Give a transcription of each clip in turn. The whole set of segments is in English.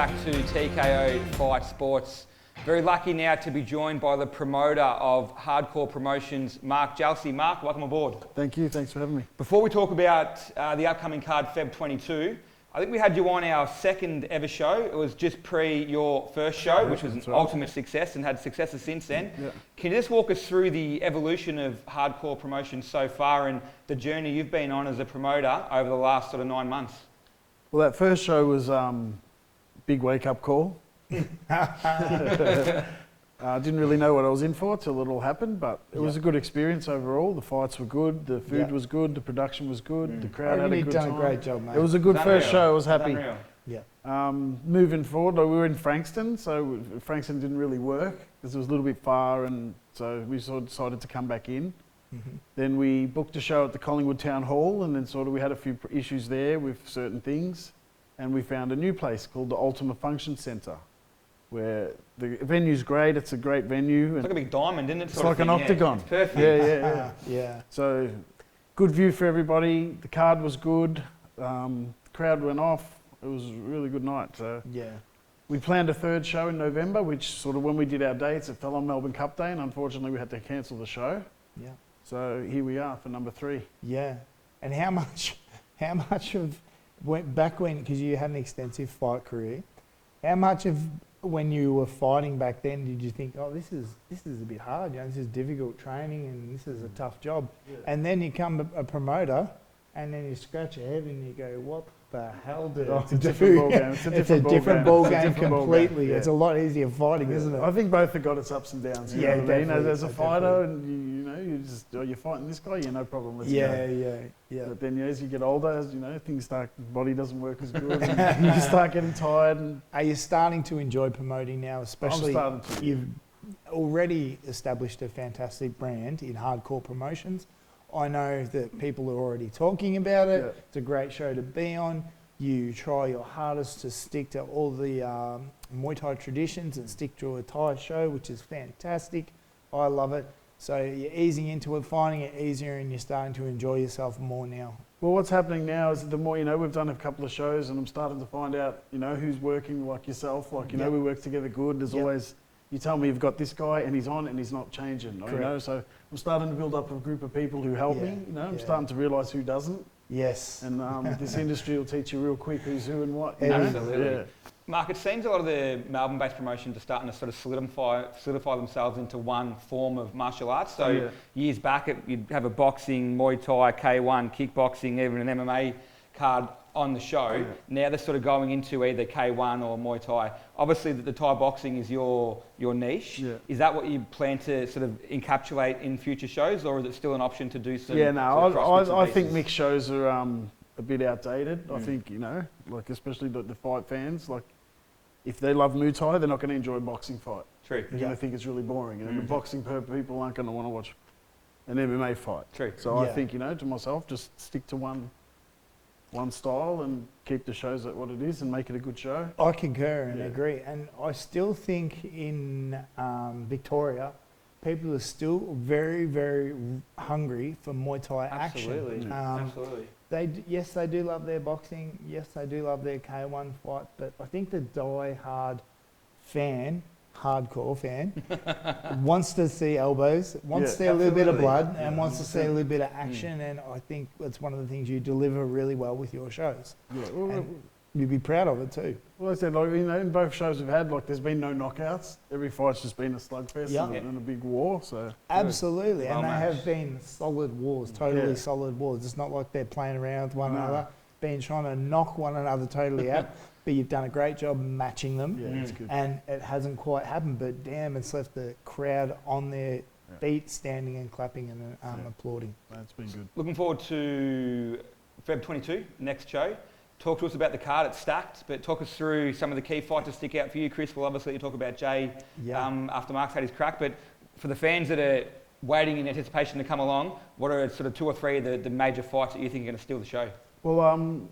back to TKO Fight Sports. Very lucky now to be joined by the promoter of Hardcore Promotions, Mark Jalsey. Mark, welcome aboard. Thank you, thanks for having me. Before we talk about the upcoming card, Feb 22, I think we had you on our second ever show. It was just pre your first show, which was an ultimate success and had successes since then. Yeah. Can you just walk us through the evolution of Hardcore Promotions so far and the journey you've been on as a promoter over the last sort of 9 months? Well, that first show was big wake-up call. I didn't really know what I was in for till it all happened, but it was a good experience overall. The fights were good, the food was good, the production was good, the crowd had a good time. You've done a great job, mate. It was a good first show, I was happy. Yeah. Moving forward, we were in Frankston, so Frankston didn't really work because it was a little bit far, and so we sort of decided to come back in. Mm-hmm. Then we booked a show at the Collingwood Town Hall, and then sort of we had a few issues there with certain things, and we found a new place called the Ultima Function Centre, where the venue's great. It's a great venue. It's like a big diamond, isn't it? It's like an octagon. It's perfect. Yeah. Yeah. So, good view for everybody. The card was good. The crowd went off. It was a really good night. So Yeah. we planned a third show in November, which sort of when we did our dates, it fell on Melbourne Cup Day, and unfortunately we had to cancel the show. Yeah. So here we are for number 3. Yeah. And how much of back when, because you had an extensive fight career, how much of when you were fighting back then did you think, oh, this is a bit hard, this is difficult training and this is a tough job? Yeah. And then you come a promoter and then you scratch your head and you go, what the hell did I It's a do? different ball game. It's a different ball game completely. Yeah. It's a lot easier fighting, isn't it? I think both have got its ups and downs. Yeah, You know what I mean? definitely, As a fighter, and you just, you're fighting this guy, no problem. Let's go. Yeah. But then as you get older, as things start, the body doesn't work as good, and you start getting tired. And Are you starting to enjoy promoting now, especially I'm starting to. you've already established a fantastic brand in Hardcore Promotions? I know that people are already talking about it. Yeah. It's a great show to be on. You try your hardest to stick to all the Muay Thai traditions and stick to a Thai show, which is fantastic. I love it. So you're easing into it, finding it easier, and you're starting to enjoy yourself more now. Well, what's happening now is the more, we've done a couple of shows, and I'm starting to find out, who's working like yourself. Like, we work together good. There's always, you tell me you've got this guy and he's on and he's not changing. So I'm starting to build up a group of people who help me. I'm starting to realise who doesn't. Yes. And this industry will teach you real quick who's who and what. Absolutely. Yeah. Mark, it seems a lot of the Melbourne-based promotions are starting to sort of solidify themselves into one form of martial arts. So years back, you'd have a boxing, Muay Thai, K1, kickboxing, even an MMA card on the show. Yeah. Now they're sort of going into either K1 or Muay Thai. Obviously, the Thai boxing is your niche. Yeah. Is that what you plan to sort of encapsulate in future shows, or is it still an option to do some? Yeah, no, sort of cross bits and I think pieces? mixed shows are a bit outdated. I think, like especially the fight fans, like if they love Muay Thai, they're not going to enjoy a boxing fight. True. They're going to think it's really boring. And the boxing people aren't going to want to watch an MMA fight. True. So I think, to myself, just stick to one style and keep the shows at what it is and make it a good show. I concur and agree. And I still think in Victoria, people are still very, very hungry for Muay Thai Absolutely. action. Absolutely. Yes, they do love their boxing. Yes, they do love their K1 fight. But I think the die-hard hardcore fan, wants to see elbows, wants to see a little bit of blood, and wants to see a little bit of action. And I think that's one of the things you deliver really well with your shows. Yeah. Well, And you'd be proud of it too. well, I said, in both shows we've had, there's been no knockouts. Every fight's just been a slugfest and a big war. So Absolutely, Well and they matched. have been solid wars, totally solid wars. It's not like they're playing around with one another, trying to knock one another totally out. But you've done a great job matching them, it's good. and it hasn't quite happened. But damn, it's left the crowd on their feet, standing and clapping and applauding. That's been good. Looking forward to Feb 22, next show. Talk to us about the card. It's stacked, but talk us through some of the key fights that stick out for you. Chris will obviously talk about Jay after Mark's had his crack. But for the fans that are waiting in anticipation to come along, what are sort of 2 or 3 of the major fights that you think are going to steal the show? Well,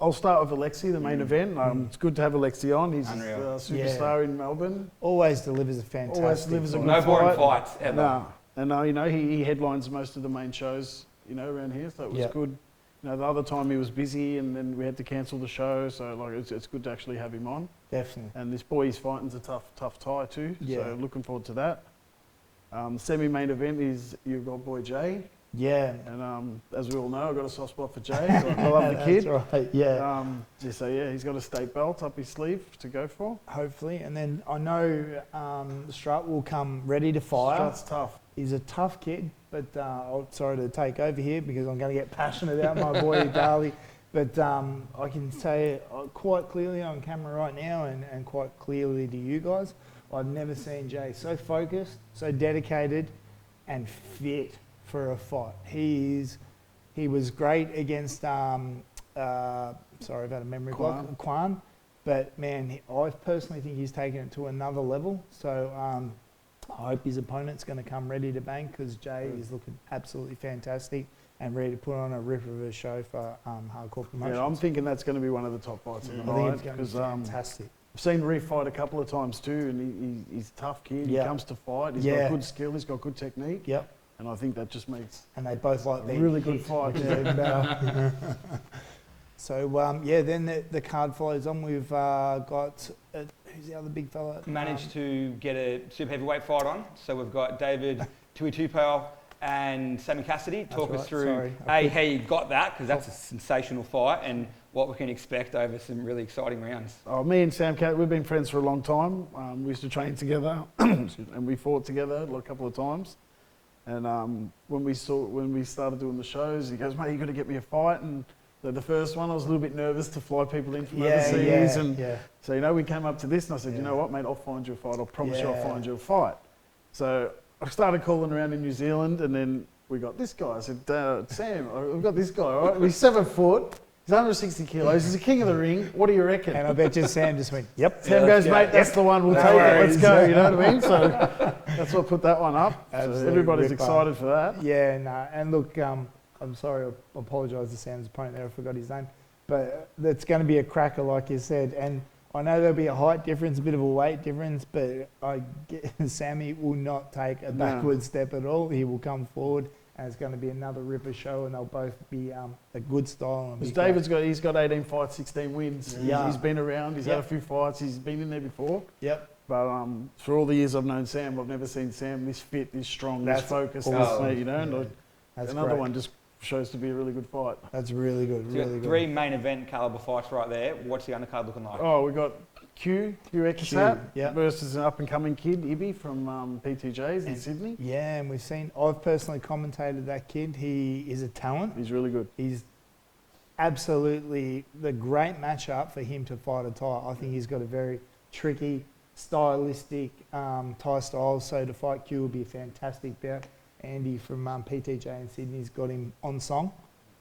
I'll start with Alexi, the main event. It's good to have Alexi on. He's a superstar in Melbourne. Always delivers a fantastic. Always delivers a fight. good No boring fight. fights ever. No. And he headlines most of the main shows, around here, so it was good. You know, the other time he was busy, and then we had to cancel the show. So like, it's good to actually have him on. Definitely. And this boy he's fighting's a tough tie too. Yeah. So looking forward to that. Semi-main event is you've got boy Jay, Yeah. and as we all know, I've got a soft spot for Jay. So I love the kid. That's right. Yeah. So yeah, he's got a state belt up his sleeve to go for. Hopefully, and then I know Strut will come ready to fire. Strut's tough. He's a tough kid, but I'm sorry to take over here because I'm going to get passionate about my boy Dali. But I can say quite clearly on camera right now, and quite clearly to you guys, I've never seen Jay so focused, so dedicated, and fit for a fight. He was great against sorry, I've had a memory block, Kwan. But man, I personally think he's taken it to another level. So I hope his opponent's going to come ready to bang, because Jay is looking absolutely fantastic and ready to put on a rip of a show for Hardcore Promotions. Yeah, I'm thinking that's going to be one of the top fights of the I think night, it's going to be fantastic. I've seen Reef fight a couple of times too, and he's a tough kid. Yeah. He comes to fight. He's got good skill. He's got good technique. Yep. And I think that just makes And they both like a being really good hit, fight. which is even better. So then the card flows on. We've got who's the other big fella? Managed to get a super heavyweight fight on. So we've got David Tuitupou and Sammy Cassidy. Talk us right, through sorry. how you got that, because that's a sensational fight, and what we can expect over some really exciting rounds. Oh, me and Sam Cat, we've been friends for a long time. We used to train together, and we fought together a couple of times. And when we started doing the shows, he goes, "Mate, you got to get me a fight." And the first one, I was a little bit nervous to fly people in from overseas. So we came up to this, and I said, "You know what, mate? I'll find you a fight. I'll promise you, I'll find you a fight." So I started calling around in New Zealand, and then we got this guy. I said, "Sam, we've got this guy. All right, he's 7 foot. He's 160 kilos. He's the king of the ring. What do you reckon?" And I bet you Sam just went, "Yep." Sam goes, "Mate, that's the one. We'll take it. Let's go." You know what I mean? So that's what put that one up. So everybody's excited for that. Yeah, no. And look, I'm sorry, I apologise to Sam's opponent there. I forgot his name, but that's going to be a cracker, like you said. And I know there'll be a height difference, a bit of a weight difference, but Sammy will not take a backward step at all. He will come forward, and it's going to be another ripper show, and they'll both be a good style. Because he's got 18 fights, 16 wins. Yeah. He's been around. He's had a few fights. He's been in there before. Yep. But for all the years I've known Sam, I've never seen Sam this fit, this strong, this focused. And another one just shows to be a really good fight. That's really good. So Really good. 3 main event caliber fights right there. What's the undercard looking like? Oh, we got Q Ekisat yep. versus an up-and-coming kid, Ibby, from PTJs in Sydney. Yeah, and I've personally commentated that kid. He is a talent. He's really good. He's absolutely the great matchup for him to fight a Thai. I think he's got a very tricky, stylistic Thai style, so to fight Q would be a fantastic bout. Andy from PTJ in Sydney's got him on song,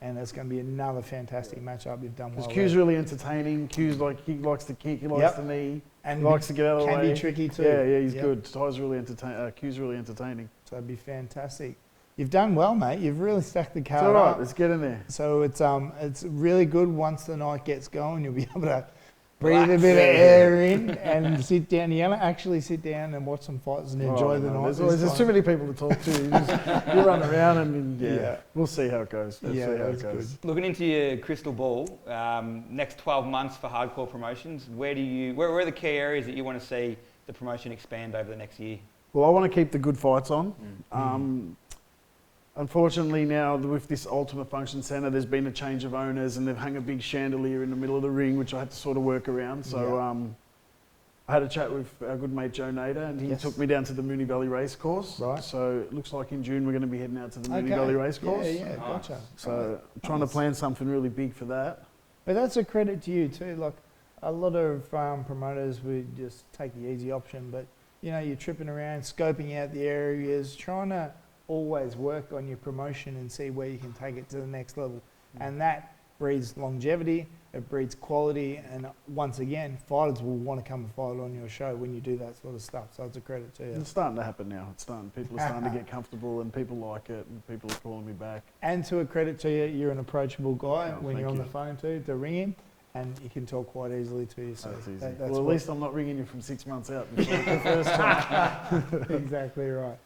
and that's going to be another fantastic matchup. You've done well. Because Q's really entertaining. Q's he likes to kick, he likes the knee, and he likes to get out of the way. Can be tricky too. Yeah, he's good. Ty's really entertaining. Q's really entertaining. So it'd be fantastic. You've done well, mate. You've really stacked the card It's all right. up. Let's get in there. So it's really good. Once the night gets going, you'll be able to breathe a bit of air in and sit down. You actually sit down and watch some fights and enjoy the night. There's too many people to talk to. You run around and we'll see how it goes. Good. Looking into your crystal ball, next 12 months for Hardcore Promotions, where are the key areas that you want to see the promotion expand over the next year? Well, I want to keep the good fights on. Unfortunately now with this Ultimate Function Centre, there's been a change of owners and they've hung a big chandelier in the middle of the ring, which I had to sort of work around. So I had a chat with our good mate Joe Nader, and he took me down to the Moonee Valley Racecourse. Right. So it looks like in June we're going to be heading out to the Moonee Valley Racecourse. Yeah, gotcha. So trying to plan something really big for that. But that's a credit to you too. Like a lot of promoters would just take the easy option, but you're tripping around, scoping out the areas, trying to always work on your promotion and see where you can take it to the next level. And that breeds longevity, it breeds quality, and once again, fighters will want to come and fight on your show when you do that sort of stuff. So it's a credit to you. It's starting to happen now. People are starting to get comfortable, and people like it, and people are calling me back. And to a credit to you, you're an approachable guy when you're on you. the phone to ring him, and you can talk quite easily to you. So that's easy. that's well, at least I'm not ringing you from 6 months out before the first time. Exactly right.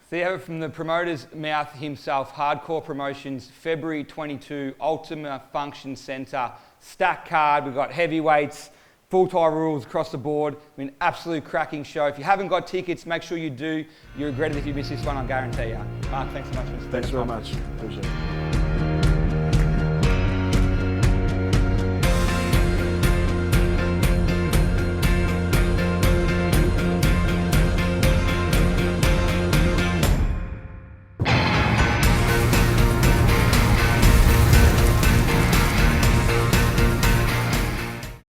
So you have it from the promoter's mouth himself, Hardcore Promotions, February 22, Ultima Function Centre, stacked card, we've got heavyweights, full tie rules across the board. I mean, absolute cracking show. If you haven't got tickets, make sure you do. You regret it if you miss this one, I guarantee you. Mark, thanks so much for Thanks very much. Appreciate it.